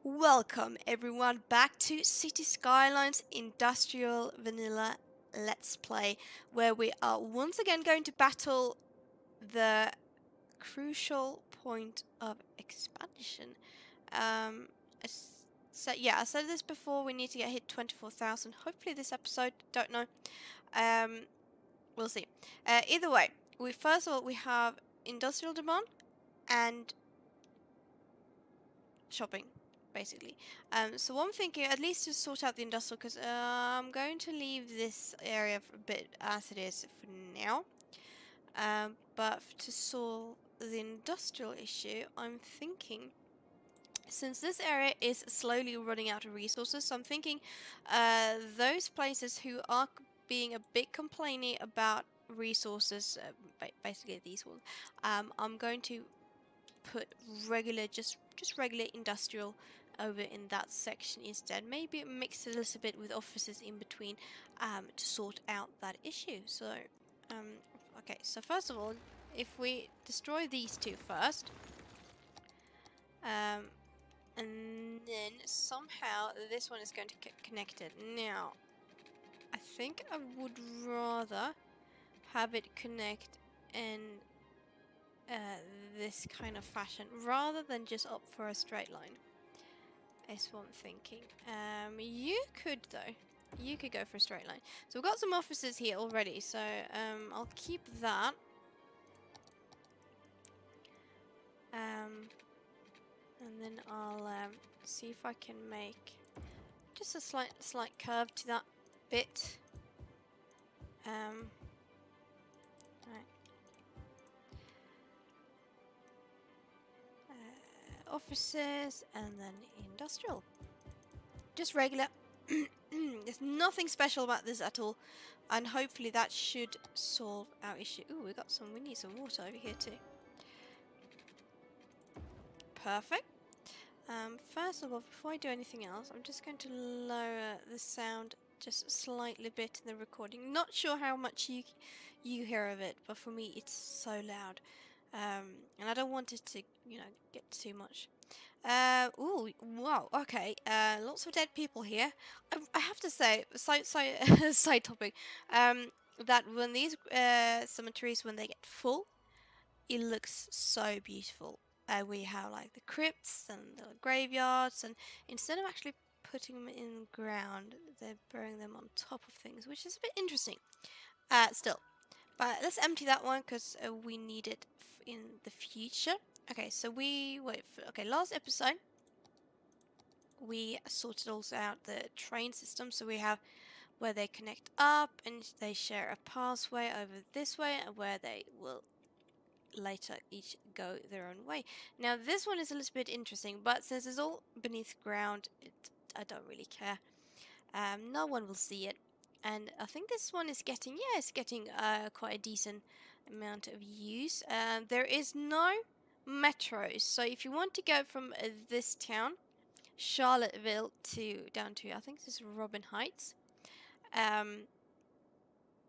Welcome everyone back to City Skylines Industrial Vanilla Let's Play, where we are once again going to battle the crucial point of expansion. Um, I said this before, we need to get hit 24,000. Hopefully this episode, don't know. Um, we'll see. Either way, first of all we have industrial demand and shopping, basically. So I'm thinking at least to sort out the industrial, because I'm going to leave this area for a bit as it is for now. But to solve the industrial issue, I'm thinking, since this area is slowly running out of resources, so I'm thinking those places who are being a bit complaining about resources, basically these ones, I'm going to put regular, just regular industrial over in that section instead. Maybe mix it a little bit with offices in between to sort out that issue. So, okay, so first of all, if we destroy these two first, and then somehow this one is going to get connected. Now, I think I would rather have it connect in this kind of fashion rather than just opt for a straight line, is what I'm thinking. You could though, you could go for a straight line. So we've got some offices here already, so I'll keep that. And then I'll see if I can make just a slight curve to that bit. Right. Offices and then industrial. Just regular. There's nothing special about this at all, and hopefully that should solve our issue. Ooh, we need some water over here too. Perfect. First of all, before I do anything else, I'm just going to lower the sound just a slightly bit in the recording. Not sure how much you hear of it, but for me it's so loud, and I don't want it to, get too much. Ooh, wow, okay, lots of dead people here. I have to say, side topic, that when these cemeteries, when they get full, it looks so beautiful. We have like the crypts and the graveyards, and instead of actually putting them in the ground, they're burying them on top of things, which is a bit interesting. Still, but let's empty that one because we need it in the future. Okay, so last episode we sorted also out the train system, so we have where they connect up and they share a pathway over this way, and where they will later each go their own way. Now this one is a little bit interesting, but since it's all beneath ground, I don't really care. No one will see it, and I think this one is getting, it's getting quite a decent amount of use. There is no metros, so if you want to go from this town, Charlottesville, to down to, I think this is Robin Heights,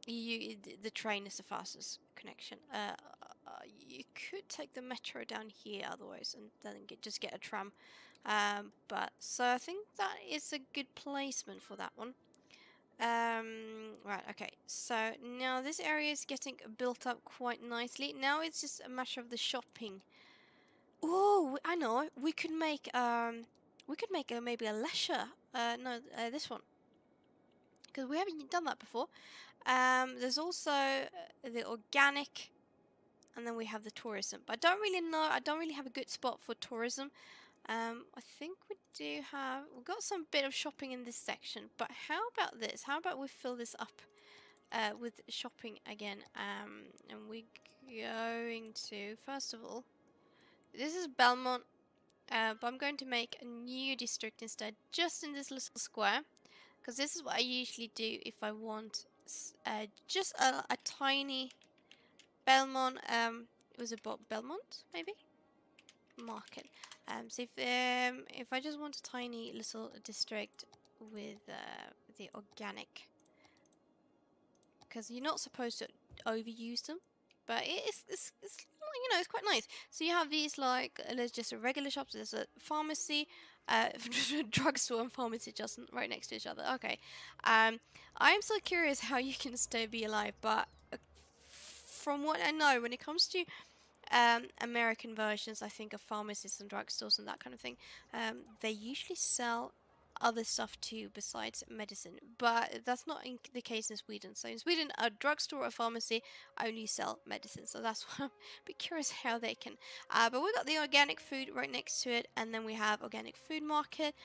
the train is the fastest connection. You could take the metro down here otherwise, and then just get a tram. But so I think that is a good placement for that one. Right, okay, so now this area is getting built up quite nicely. Now it's just a matter of the shopping. Oh, I know, we could make maybe a leisure, this one, because we haven't done that before. There's also the organic, and then we have the tourism. But I don't really have a good spot for tourism. I think we've got some bit of shopping in this section, but how about this? How about we fill this up with shopping again? And we're going to, first of all, this is Belmont, but I'm going to make a new district instead, just in this little square, because this is what I usually do if I want just a tiny Belmont. Was it Belmont maybe? Market. So if I just want a tiny little district with the organic, because you're not supposed to overuse them, but it's you know, it's quite nice. So you have these like there's just a regular shops. There's a pharmacy, drugstore and pharmacy just right next to each other. Okay, I'm so curious how you can still be alive, but from what I know, when it comes to American versions, I think, of pharmacies and drugstores and that kind of thing, they usually sell other stuff too besides medicine, but that's not the case in Sweden. So in Sweden, a drugstore or pharmacy only sell medicine, so that's why I'm a bit curious how they can. But we got the organic food right next to it, and then we have organic food market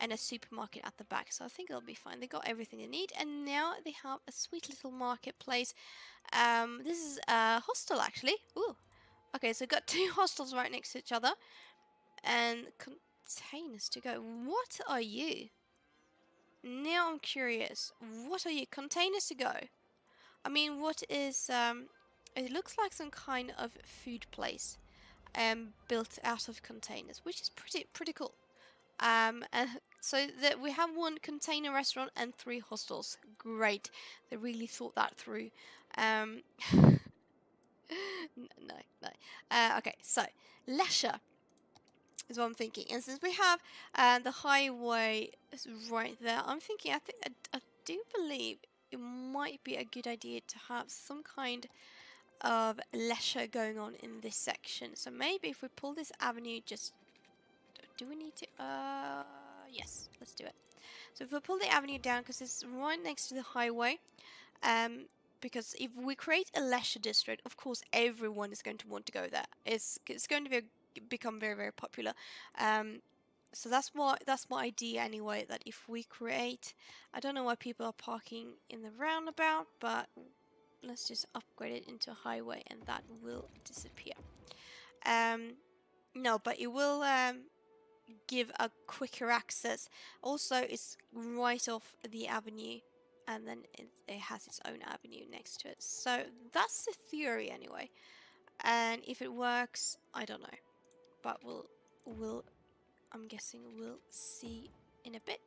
and a supermarket at the back, so I think it'll be fine. They got everything they need, and now they have a sweet little marketplace. This is a hostel actually. Ooh. Okay, so got two hostels right next to each other, and containers to go. What are you? Now I'm curious. What are you? Containers to go. I mean, what is it looks like some kind of food place, built out of containers, which is pretty cool. And so that we have one container restaurant and 3 hostels. Great, they really thought that through. No, no. Okay, so leisure is what I'm thinking. And since we have the highway right there, I'm thinking, I do believe it might be a good idea to have some kind of leisure going on in this section. So maybe if we pull this avenue, just do we need to? Yes, let's do it. So if we pull the avenue down, because it's right next to the highway, because if we create a leisure district, of course everyone is going to want to go there. It's going to become very popular. So that's my idea anyway. That if we create, I don't know why people are parking in the roundabout, but let's just upgrade it into a highway, and that will disappear. No, but it will give a quicker access. Also, it's right off the avenue, and then it has its own avenue next to it. So that's the theory anyway. And if it works, I don't know. But I'm guessing we'll see in a bit.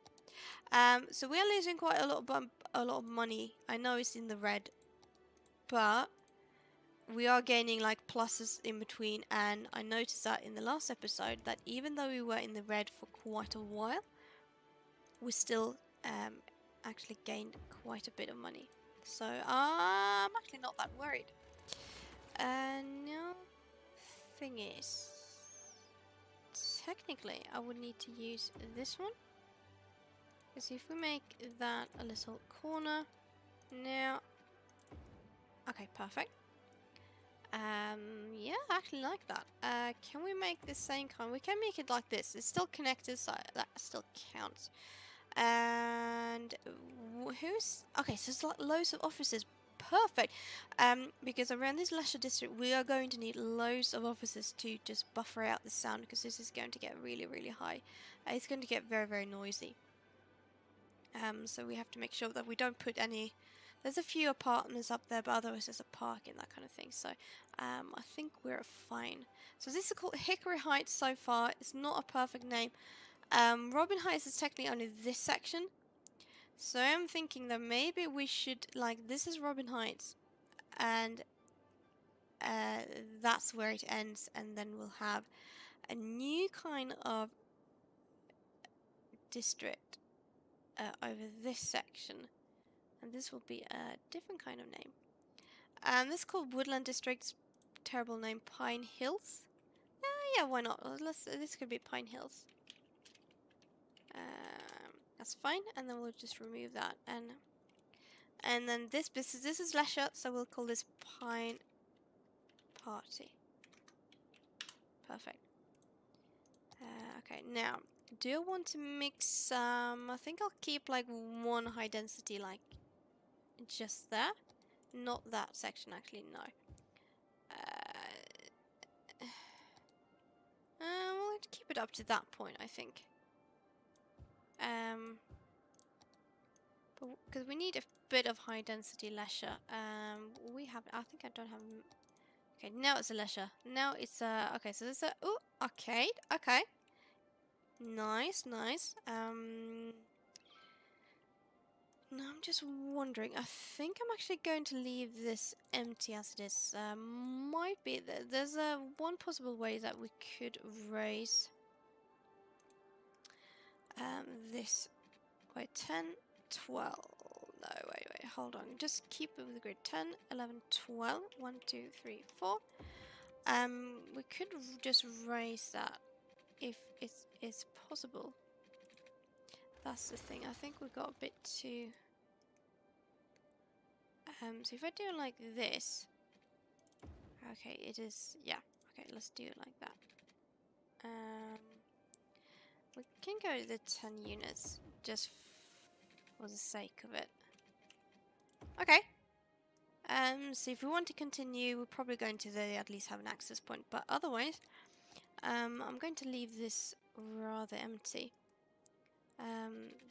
So we are losing quite a lot of money. I know it's in the red, but we are gaining like pluses in between, and I noticed that in the last episode that even though we were in the red for quite a while, we still actually gained quite a bit of money. So I'm actually not that worried. Now, thing is, technically I would need to use this one, because if we make that a little corner now, okay, perfect. Yeah, I actually like that. Can we make the same kind? We can make it like this. It's still connected, so that still counts. And who's... Okay, so it's like loads of offices. Perfect. Because around this leisure district, we are going to need loads of offices to just buffer out the sound, because this is going to get really high. It's going to get very noisy. So we have to make sure that we don't put any... There's a few apartments up there, but otherwise there's a park and that kind of thing. So I think we're fine. So this is called Hickory Heights so far. It's not a perfect name. Robin Heights is technically only this section. So I'm thinking that maybe we should, like, this is Robin Heights. And that's where it ends. And then we'll have a new kind of district over this section. And this will be a different kind of name. This is called Woodland District's terrible name, Pine Hills. Yeah, why not? This could be Pine Hills. That's fine, and then we'll just remove that, and then this is leisure, so we'll call this Pine Party. Perfect. Okay, now do I want to mix? I think I'll keep like one high density, like just there, not that section actually. No. We'll keep it up to that point, I think. Because we need a bit of high density leisure. We have. I think I don't have. Okay, now it's a leisure. Now it's a. Okay, so it's a. Oh, arcade. Okay. Nice. No, I'm just wondering. I think I'm actually going to leave this empty as it is. Might be there's one possible way that we could raise this. Wait, 10, 12. No, wait, hold on. Just keep it with the grid. 10, 11, 12. 1, 2, 3, 4. We could just raise that if it's possible. That's the thing. I think we got a bit too. So if I do it like this, okay, it is. Yeah. Okay, let's do it like that. We can go to the 10 units just for the sake of it. Okay. So if we want to continue, we're probably going to at least have an access point. But otherwise, I'm going to leave this rather empty.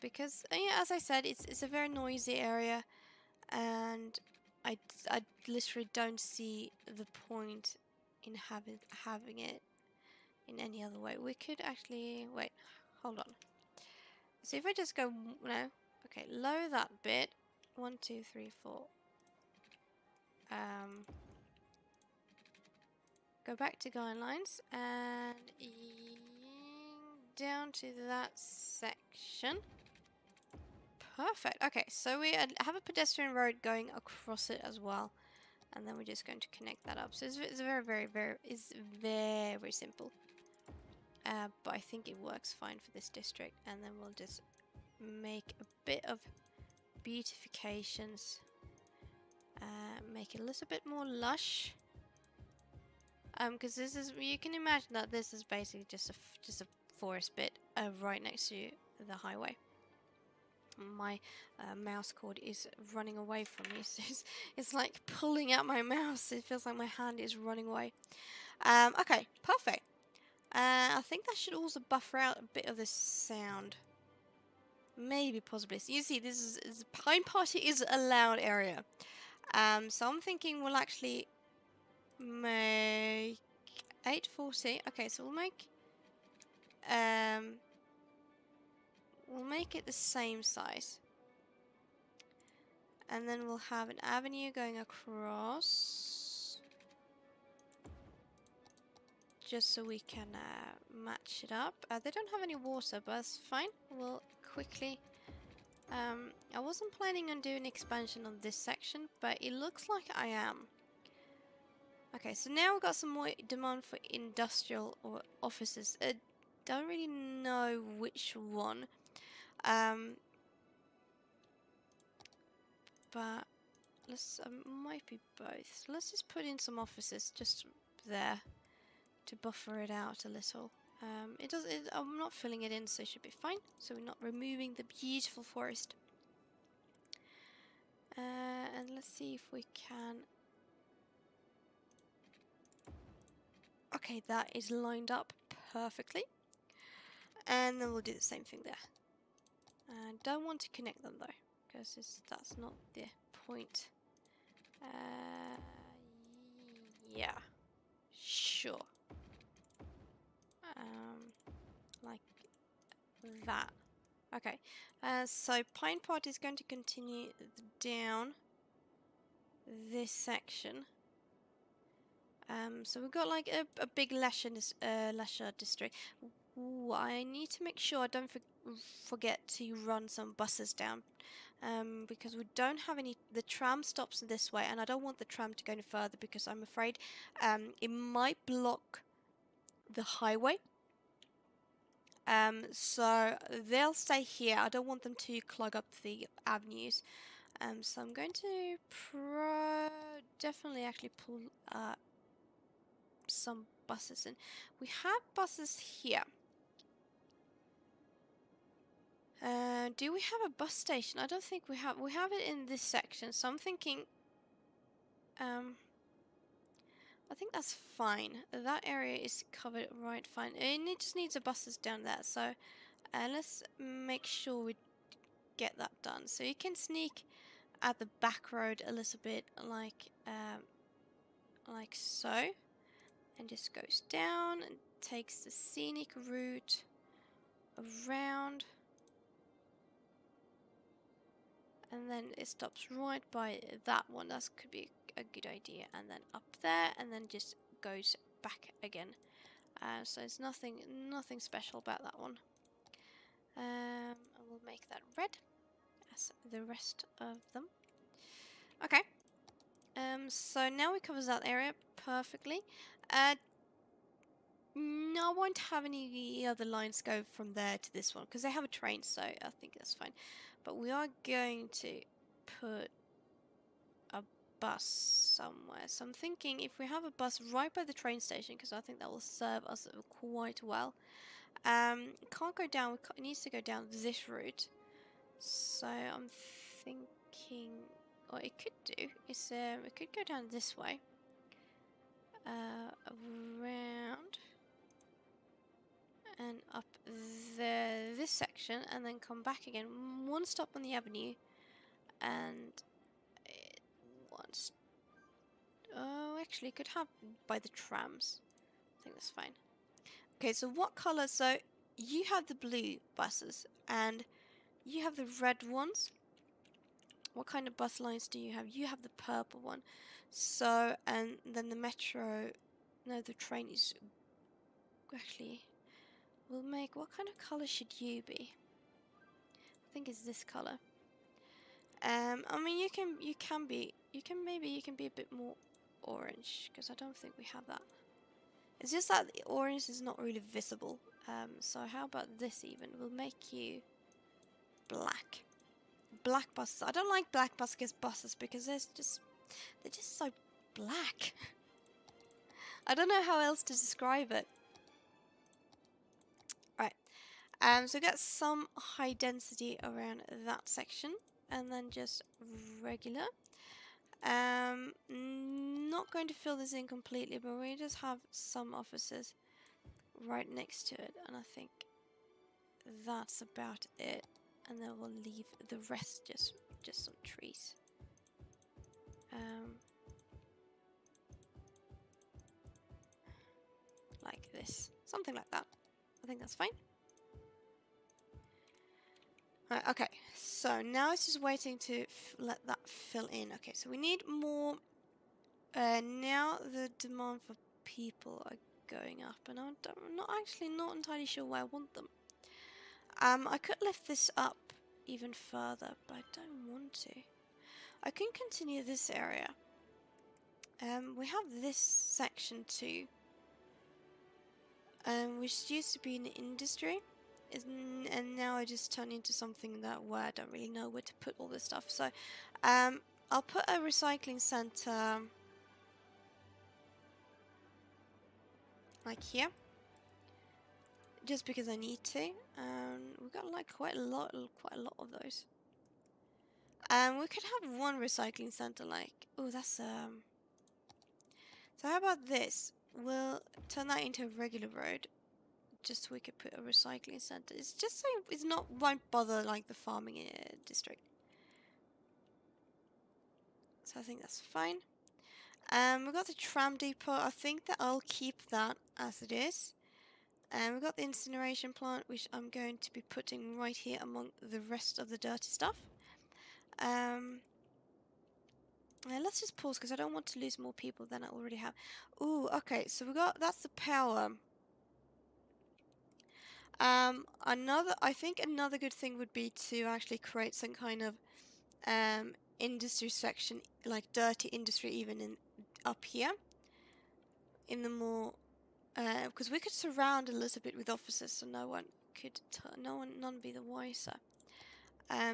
Because, yeah, as I said, it's a very noisy area. And I literally don't see the point in having it in any other way. We could actually... Wait, hold on. So if I just go... No. Okay, lower that bit. 1, 2, 3, 4. Go back to Skylines and down to that section. Perfect. Okay, so we have a pedestrian road going across it as well, and then we're just going to connect that up. So it's very simple. But I think it works fine for this district, and then we'll just make a bit of beautifications. Make it a little bit more lush. Because this is, you can imagine that this is basically just a forest bit right next to the highway. My mouse cord is running away from me, so it's like pulling out my mouse. It feels like my hand is running away. Okay, perfect. I think that should also buffer out a bit of the sound. Maybe, possibly. So you see, this is Pine Party is a loud area. So I'm thinking we'll actually make 840. Okay, so we'll make it the same size, and then we'll have an avenue going across, just so we can match it up. They don't have any water, but that's fine. We'll quickly. I wasn't planning on doing expansion on this section, but it looks like I am. Okay, so now we've got some more demand for industrial or offices. Don't really know which one. But might be both. So let's just put in some offices just there to buffer it out a little. I'm not filling it in, so it should be fine. So we're not removing the beautiful forest. And let's see if we can. Okay, that is lined up perfectly. And then we'll do the same thing there. Don't want to connect them though, because that's not the point. Yeah, sure. Like that. Okay. So Pine Pot is going to continue down this section. So we've got like a big leisure district. Ooh, I need to make sure I don't forget to run some buses down. Because we don't have any. The tram stops this way, and I don't want the tram to go any further because I'm afraid it might block the highway. So they'll stay here. I don't want them to clog up the avenues. So I'm going to definitely actually pull some buses in. We have buses here. Do we have a bus station? I don't think we have. We have it in this section, so I'm thinking. I think that's fine. That area is covered right fine. It just needs the buses down there. So let's make sure we get that done. So you can sneak at the back road a little bit, like so, and just goes down and takes the scenic route around. And then it stops right by that one. That could be a good idea. And then up there, and then just goes back again. So it's nothing special about that one. And we'll make that red as the rest of them. Okay. So now it covers that area perfectly. No, I won't have any other lines go from there to this one because they have a train, so I think that's fine. But we are going to put a bus somewhere. So I'm thinking if we have a bus right by the train station, because I think that will serve us quite well. Can't go down. It needs to go down this route. So I'm thinking, what it could do is it could go down this way, around and up this section, and then come back again. One stop on the avenue, and actually, it could have by the trams. I think that's fine. Okay, so what color? So you have the blue buses, and you have the red ones. What kind of bus lines do you have? You have the purple one. So, and then the metro. No, the train is actually. We'll make. What kind of color should you be? I think it's this color. I mean, you can be a bit more orange, because I don't think we have that. It's just that the orange is not really visible. So how about this even? We'll make you black. Black buses. I don't like black buses because they're just so black. I don't know how else to describe it. Right. So we got some high density around that section, and then just regular. Not going to fill this in completely, but we just have some offices right next to it, and I think that's about it. And then we'll leave the rest just some trees. Like this, something like that. I think that's fine. Right, okay, so now it's just waiting to let that fill in. Okay, so we need more. Now the demand for people are going up, and I'm not entirely sure where I want them. I could lift this up even further, but I don't want to. I can continue this area. We have this section too, which used to be an industry, and now I just turned into something where I don't really know where to put all this stuff. So, I'll put a recycling center like here, just because I need to. We've got like quite a lot of those. We could have one recycling center, like, oh, that's So how about this? We'll turn that into a regular road, just so we could put a recycling center. It's just so it's won't bother like the farming district. So I think that's fine. We've got the tram depot. I think that I'll keep that as it is. And we've got the incineration plant, which I'm going to be putting right here among the rest of the dirty stuff. Let's just pause because I don't want to lose more people than I already have. Ooh, okay, so that's the power. I think another good thing would be to actually create some kind of industry section, like dirty industry, even up here. In the more, because we could surround a little bit with offices, so none be the wiser.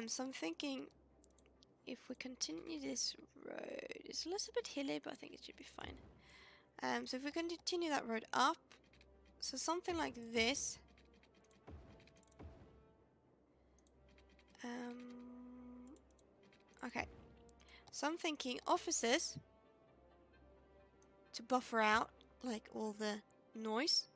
So I'm thinking, if we continue this road, it's a little bit hilly, but I think it should be fine. So if we continue that road up, so something like this. Okay, so I'm thinking offices to buffer out like all the noise,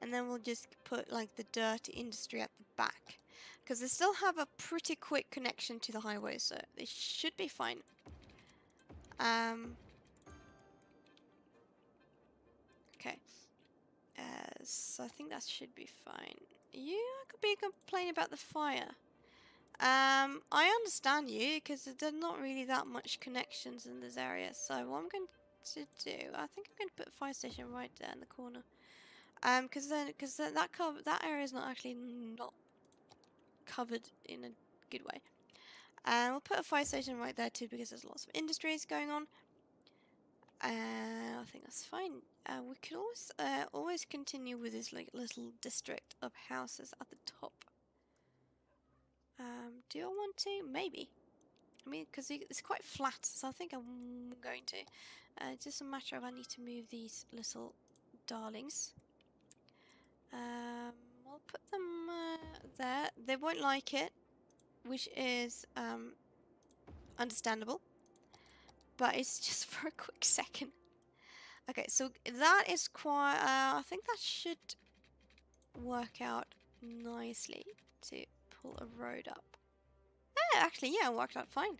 and then we'll just put like the dirty industry at the back, because they still have a pretty quick connection to the highway, so they should be fine. Okay, so I think that should be fine. You could be complaining about the fire. I understand you because there's not really that much connections in this area. So what I'm going to do, I think I'm going to put a fire station right there in the corner. Because then that area is not actually not covered in a good way. And we'll put a fire station right there too because there's lots of industries going on. I think that's fine. We could always continue with this like little district of houses at the top. Do I want to? Maybe. I mean, because it's quite flat, so I think I'm going to. It's just a matter of I need to move these little darlings. We'll put them there. They won't like it, which is understandable. But it's just for a quick second. Okay, so that is quite... I think that should work out nicely to pull a road up. Actually, yeah, it worked out fine.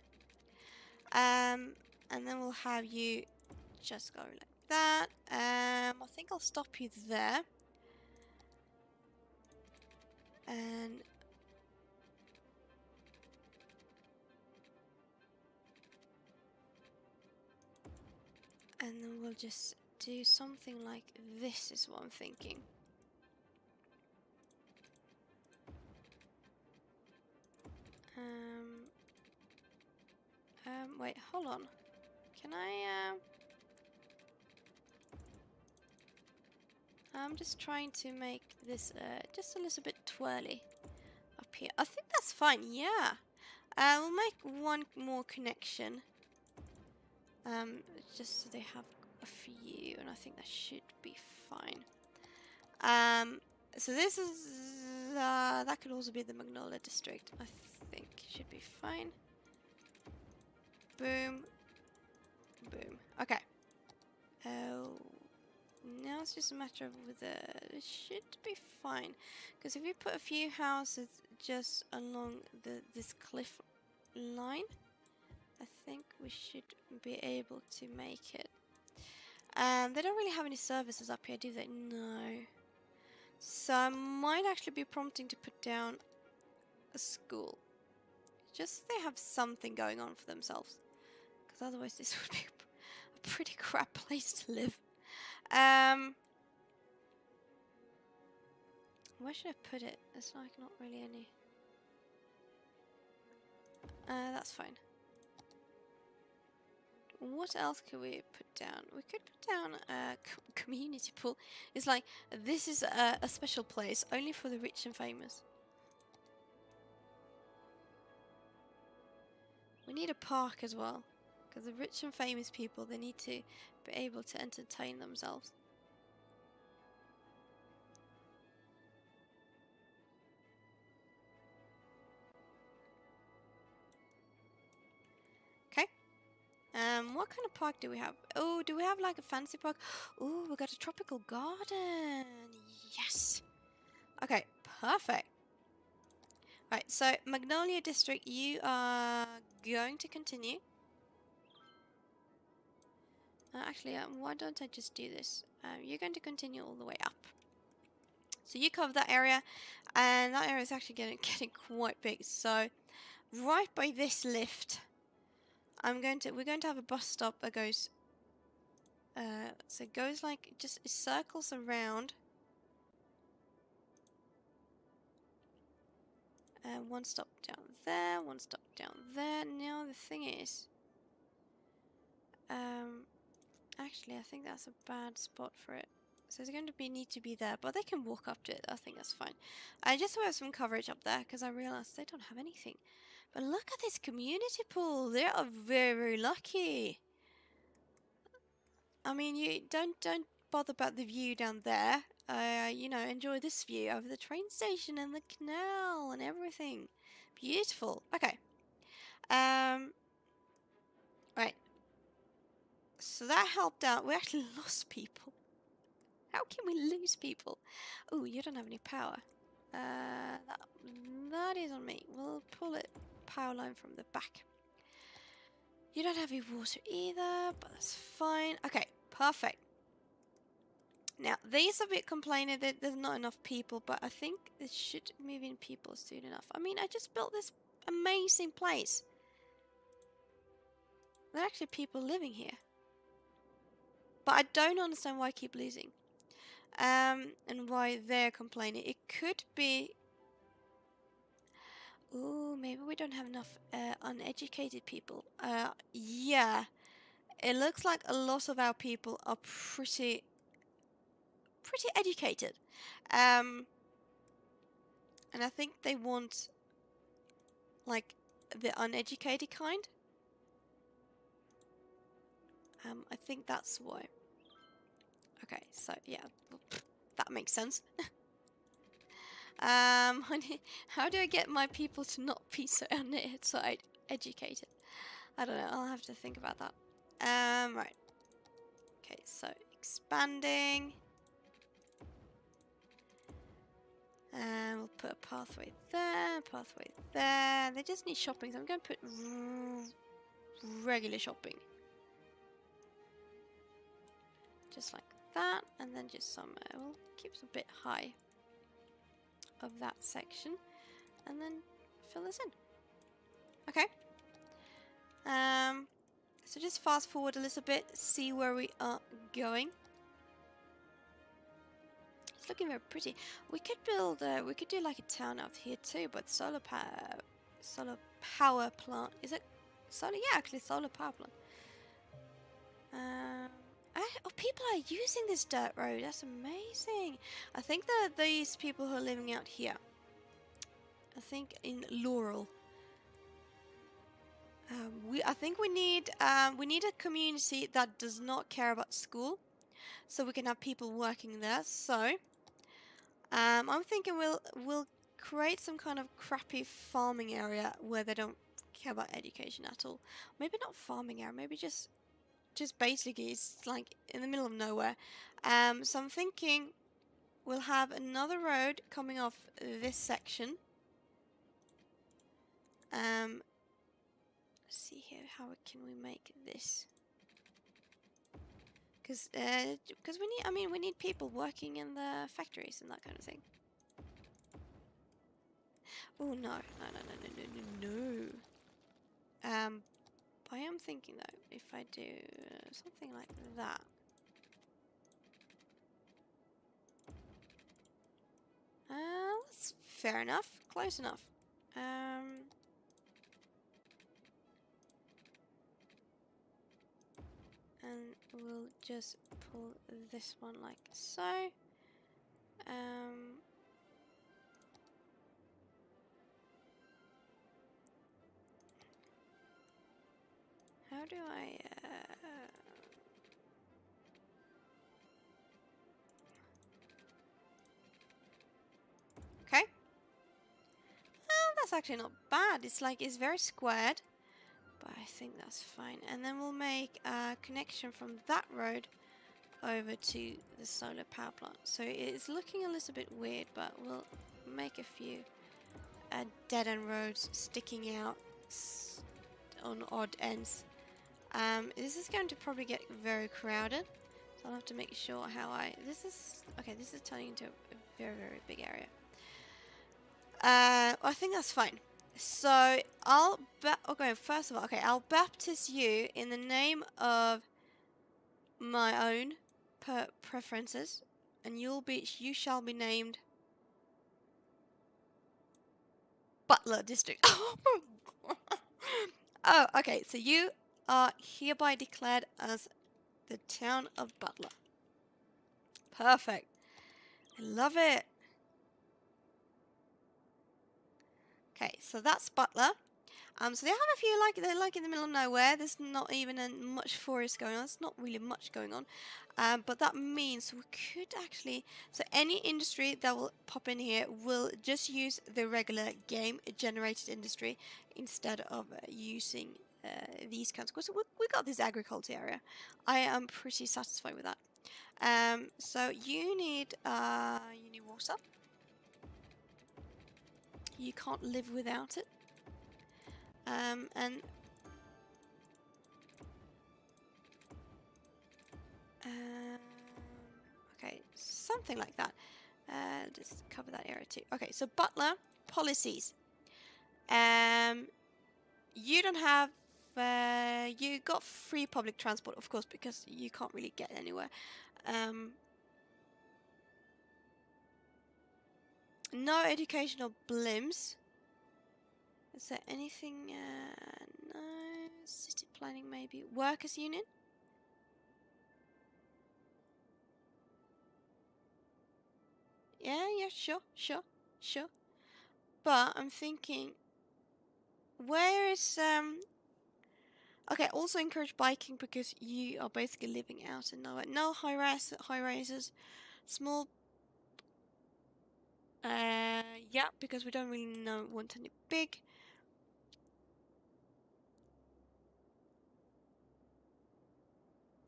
And then we'll have you just go like that. I think I'll stop you there. And then we'll just do something like this is what I'm thinking. Wait, hold on. Can I, I'm just trying to make this just a little bit twirly up here. I think that's fine, yeah. We'll make one more connection. Just so they have a few, and I think that should be fine. So this is, that could also be the Magnolia district. I think it should be fine. Boom. Boom. Okay. Now it's just a matter of whether it should be fine. Because if you put a few houses just along this cliff line, I think we should be able to make it. They don't really have any services up here, do they? No. So I might actually be prompting to put down a school. Just so they have something going on for themselves. Because otherwise this would be a pretty crap place to live. Where should I put it? It's like not really any. That's fine. What else could we put down? We could put down a community pool. It's like, this is a special place only for the rich and famous. We need a park as well. Because the rich and famous people, they need to be able to entertain themselves. Okay. What kind of park do we have? Oh, do we have like a fancy park? Oh, we got a tropical garden. Yes. Okay, perfect. Right, so Magnolia District, you are going to continue. Actually, why don't I just do this? You're going to continue all the way up. So you cover that area, and that area is actually getting quite big. So right by this lift, we're going to have a bus stop that goes. So it goes like it circles around. One stop down there, one stop down there. Now the thing is, actually I think that's a bad spot for it. So it's going to need to be there, but they can walk up to it. I think that's fine. I just have some coverage up there because I realized they don't have anything. But look at this community pool. They are very, very lucky. I mean, you don't bother about the view down there. You know, enjoy this view over the train station and the canal and everything. Beautiful. Okay. Right. So that helped out. We actually lost people. How can we lose people? Oh, you don't have any power. That is on me. We'll pull it power line from the back. You don't have any water either, but that's fine. Okay, perfect. Now, these are a bit complaining that there's not enough people, but I think this should move in people soon enough. I mean, I just built this amazing place. There are actually people living here. But I don't understand why I keep losing. And why they're complaining. It could be... Ooh, maybe we don't have enough uneducated people. Yeah. It looks like a lot of our people are pretty educated. And I think they want, like, the uneducated kind. I think that's why. Okay, so yeah, that makes sense. How do I get my people to not be so educated? I don't know, I'll have to think about that. Right. Okay, so expanding. And we'll put a pathway there, pathway there. They just need shopping, so I'm going to put regular shopping. Just like that, and then just some, we'll keep it a bit high of that section, and then fill this in. Okay. So just fast forward a little bit, see where we are going. It's looking very pretty. We could build, we could do like a town out here too, but solar power plant. Is it solar? Yeah, actually solar power plant. Oh, people are using this dirt road. That's amazing. I think that these people who are living out here, I think in Laurel, I think we need a community that does not care about school, so we can have people working there. So I'm thinking we'll create some kind of crappy farming area where they don't care about education at all. Maybe not farming area. Maybe just basically it's like in the middle of nowhere. So I'm thinking we'll have another road coming off this section. Let's see here, how can we make this? Because we need people working in the factories and that kind of thing. Oh no. I am thinking though, if I do something like that. That's fair enough, close enough. And we'll just pull this one like so. How do I... Okay. That's actually not bad. It's like, it's very squared. But I think that's fine. And then we'll make a connection from that road over to the solar power plant. So it's looking a little bit weird, but we'll make a few dead-end roads sticking out on odd ends. This is going to probably get very crowded, so I'll have to make sure how this is turning into a very, very big area. I think that's fine. So first of all, okay, I'll baptize you in the name of my own preferences, and you shall be named Butler District. Oh, okay, so you are hereby declared as the town of Butler. Perfect. I love it. Okay, so that's Butler. So they have a few, they're like in the middle of nowhere. There's not even much forest going on. There's not really much going on. But that means we could actually, so any industry that will pop in here will just use the regular game generated industry instead of using these kinds. Because we got this agriculture area. I am pretty satisfied with that. So you need water. You can't live without it. Okay, something like that. Just cover that area too. Okay, so Butler policies. You don't have. You got free public transport, of course, because you can't really get anywhere. No educational blimps. Is there anything? No. City planning, maybe. Workers' union? Yeah, sure. But I'm thinking, where is okay, also encourage biking because you are basically living out in nowhere. No high rises, small. Yeah, because we don't really want any big.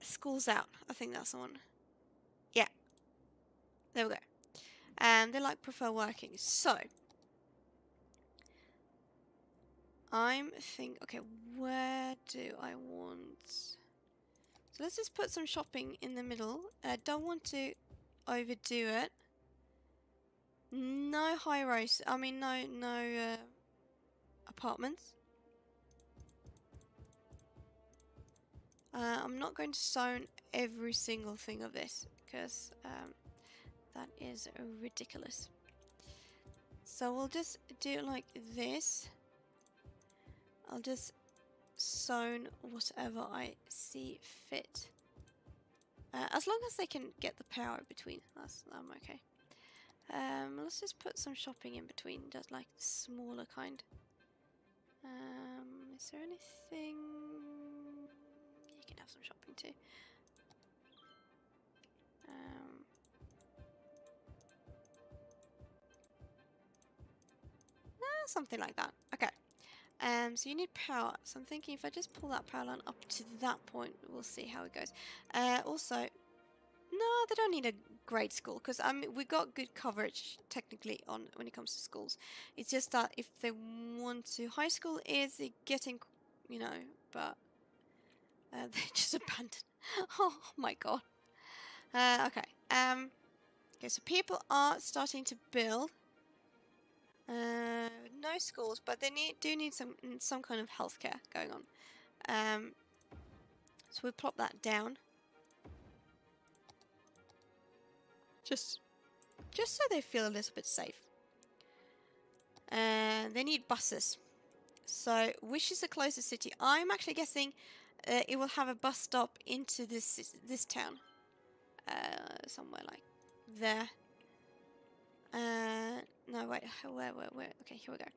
Schools out. I think that's the one. Yeah, there we go. And they prefer working. So I'm thinking, okay, where do I want? So let's just put some shopping in the middle. I don't want to overdo it. No high rise. I mean, no apartments. I'm not going to zone every single thing of this because that is ridiculous. So we'll just do it like this. I'll just zone whatever I see fit. As long as they can get the power between, I'm okay. Let's just put some shopping in between, just like smaller kind. Is there anything? You can have some shopping too. Something like that. Okay. So you need power. So I'm thinking if I just pull that power line up to that point, we'll see how it goes. Also, no, they don't need a grade school because we got good coverage technically on when it comes to schools. It's just that if they want to, high school is getting, but they just abandoned. Oh my god. Okay. Okay. So people are starting to build. No schools, but they do need some kind of healthcare going on. So we'll plop that down. Just so they feel a little bit safe. They need buses. So which is the closest city? I'm actually guessing it will have a bus stop into this town. Somewhere like there. No, wait, where? Okay, here we go.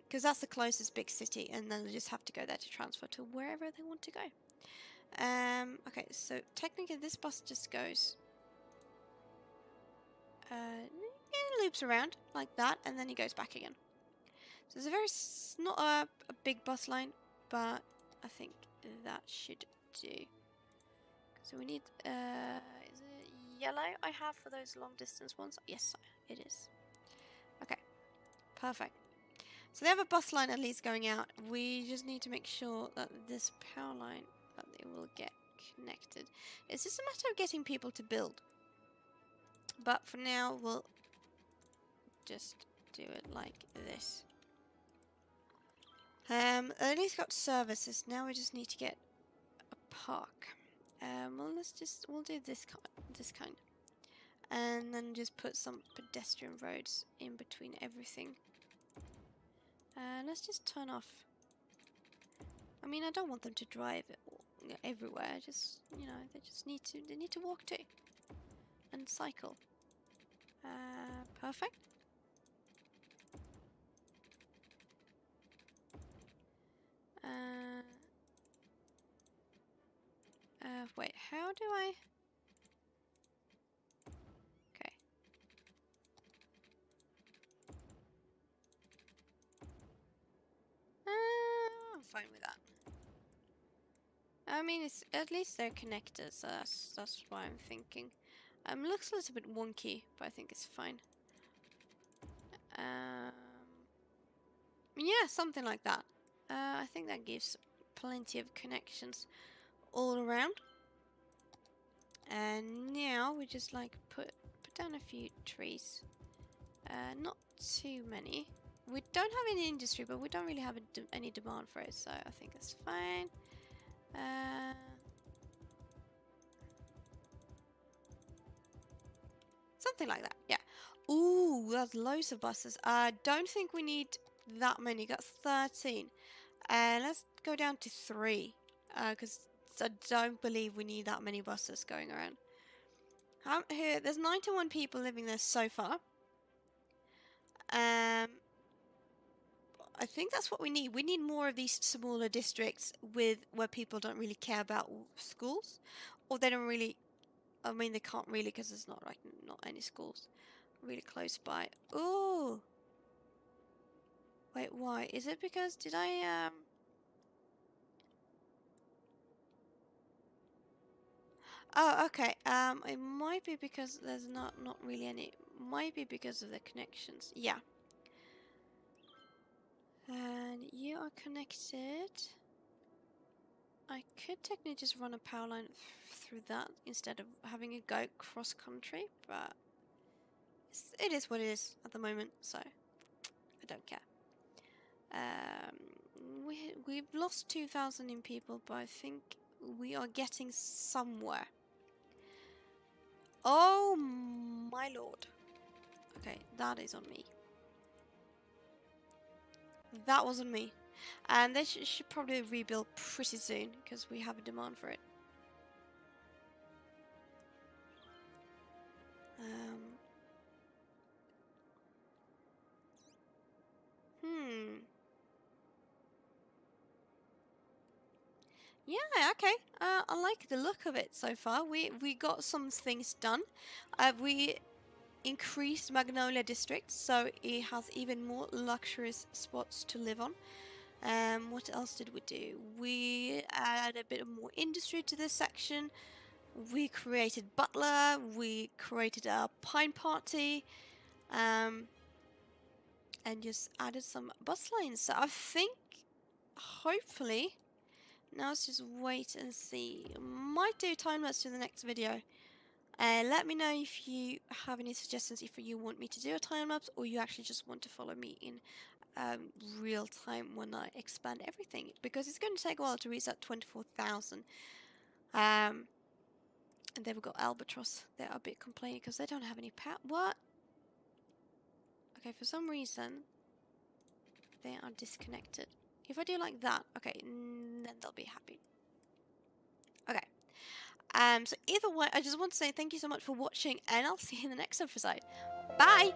Because that's the closest big city, and then they just have to go there to transfer to wherever they want to go. Okay, so technically this bus just goes. It loops around like that, and then he goes back again. So it's not a big bus line, but I think that should do. So we need, is it yellow I have for those long distance ones? Yes, it is. Okay, perfect. So they have a bus line at least going out. We just need to make sure that this power line, that it will get connected. It's just a matter of getting people to build. But for now, we'll just do it like this. At least got services. Now we just need to get a park. Well, we'll do this kind, and then just put some pedestrian roads in between everything. Let's just turn off. I mean, I don't want them to drive everywhere. Just they just need to walk too, and cycle. Perfect. Wait, how do I? Okay. I'm fine with that. I mean, it's at least they're connected, so that's why I'm thinking. Looks a little bit wonky, but I think it's fine. Yeah, something like that. I think that gives plenty of connections all around. And now we just put down a few trees. Not too many. We don't have any industry, but we don't really have any demand for it, so I think that's fine. Something like that, yeah. Ooh, that's loads of buses. I don't think we need that many. Got 13. Let's go down to 3. Because I don't believe we need that many buses going around. Here, there's 91 people living there so far. I think that's what we need. We need more of these smaller districts where people don't really care about schools, or they don't really. I mean, they can't really because there's not any schools really close by. Ooh, wait, why? Is it because did I Oh, okay. It might be because there's not really any. Might be because of the connections. Yeah. And you are connected. I could technically just run a power line through that instead of having it go cross country, but it is what it is at the moment, so I don't care. We've lost 2,000 in people, but I think we are getting somewhere. Oh my lord. Okay, that is on me. That wasn't me. And they should probably rebuild pretty soon because we have a demand for it. Yeah, okay. I like the look of it so far. We got some things done. We increased Magnolia District, so it has even more luxurious spots to live on. What else did we do? We added a bit more industry to this section. We created Butler. We created a Pine Party. And just added some bus lanes. So I think, hopefully, now let's just wait and see. Might do time lapse to the next video. Let me know if you have any suggestions, if you want me to do a time lapse or you actually just want to follow me in real time when I expand everything, because it's going to take a while to reach that 24,000. And then we've got Albatross. They're a bit complaining because they don't have any power. What? Okay, for some reason they are disconnected. If I do like that, okay, then they'll be happy. Okay. So either way, I just want to say thank you so much for watching, and I'll see you in the next episode. Bye!